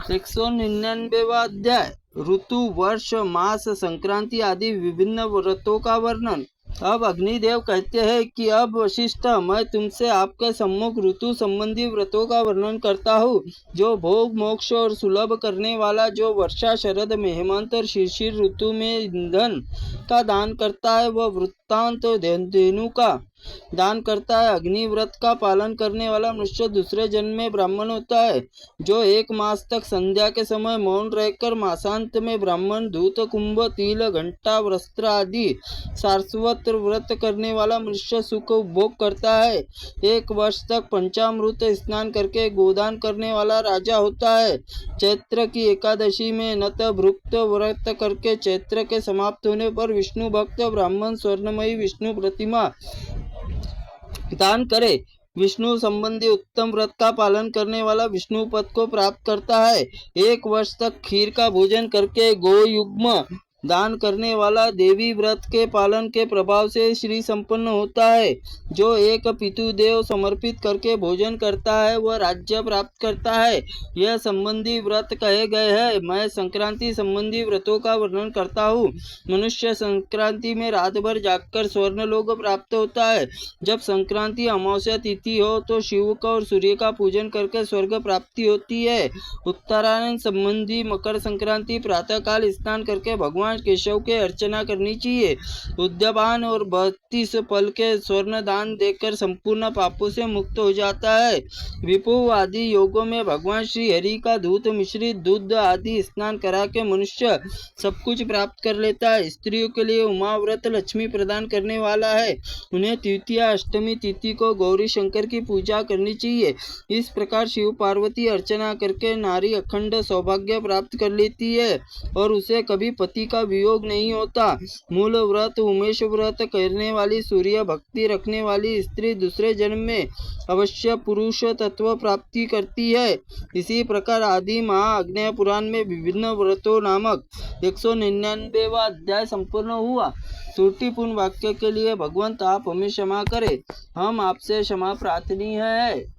199वां अध्याय ऋतु, वर्ष, मास, संक्रांति आदि विभिन्न व्रतों का वर्णन। अब अग्निदेव कहते हैं कि अब वशिष्ठ, मैं तुमसे आपके सम्मुख ऋतु संबंधी व्रतों का वर्णन करता हूँ। जो भोग, मोक्ष और सुलभ करने वाला, जो वर्षा, शरद, हेमंत और शिशिर ऋतु में ईंधन का दान करता है, वह वृत्तांत धेनु का दान करता है। अग्नि व्रत का पालन करने वाला मनुष्य दूसरे जन्म में ब्राह्मण होता है। जो 1 मास तक संध्या के समय मौन रहकर मासांत में ब्राह्मण, धूत, कुंभ, तिल, घंटा, वस्त्र आदि शाश्वत व्रत करने वाला मनुष्य सुख उपभोग करता है। 1 वर्ष तक पंचामृत स्नान करके गोदान करने वाला राजा होता है। चैत्र की एकादशी में नत भुक्त व्रत करके चैत्र के समाप्त होने पर विष्णु भक्त ब्राह्मण स्वर्णमयी विष्णु प्रतिमा दान करे। विष्णु संबंधी उत्तम व्रत का पालन करने वाला विष्णु पद को प्राप्त करता है। 1 वर्ष तक खीर का भोजन करके गोयुग्म दान करने वाला देवी व्रत के पालन के प्रभाव से श्री संपन्न होता है। जो एक पितृदेव समर्पित करके भोजन करता है, वह राज्य प्राप्त करता है। यह संबंधी व्रत कहे गए हैं। मैं संक्रांति संबंधी व्रतों का वर्णन करता हूँ। मनुष्य संक्रांति में रात भर जागकर स्वर्ण लोक प्राप्त होता है। जब संक्रांति अमावस्या तिथि हो तो शिव का और सूर्य का पूजन करके स्वर्ग प्राप्ति होती है। उत्तरायण संबंधी मकर संक्रांति प्रातः काल स्नान करके भगवान केशव के अर्चना करनी चाहिए। उद्यापान और 32 फल के स्वर्ण दान देकर संपूर्ण पापों से मुक्त हो जाता है। विपुव आदि योगों में भगवान श्री हरि का दूध मिश्रित दूध आदि स्नान करा के मनुष्य सब कुछ प्राप्त कर लेता है। स्त्रियों के लिए उमा व्रत लक्ष्मी प्रदान करने वाला है। उन्हें तृतीया अष्टमी तिथि को गौरी शंकर की पूजा करनी चाहिए। इस प्रकार शिव पार्वती अर्चना करके नारी अखंड सौभाग्य प्राप्त कर लेती है और उसे कभी पति का वियोग नहीं होता। मूल व्रत, उमेश व्रत करने वाली, सूर्य भक्ति रखने वाली स्त्री दूसरे जन्म में अवश्य पुरुष तत्व प्राप्ति करती है। इसी प्रकार आदि महाअग्नेय पुराण में विभिन्न व्रतों नामक 199वां अध्याय संपूर्ण हुआ। त्रुटिपूर्ण वाक्य के लिए भगवंत आप हमें क्षमा करें। हम आपसे क्षमा प्रार्थनीय है।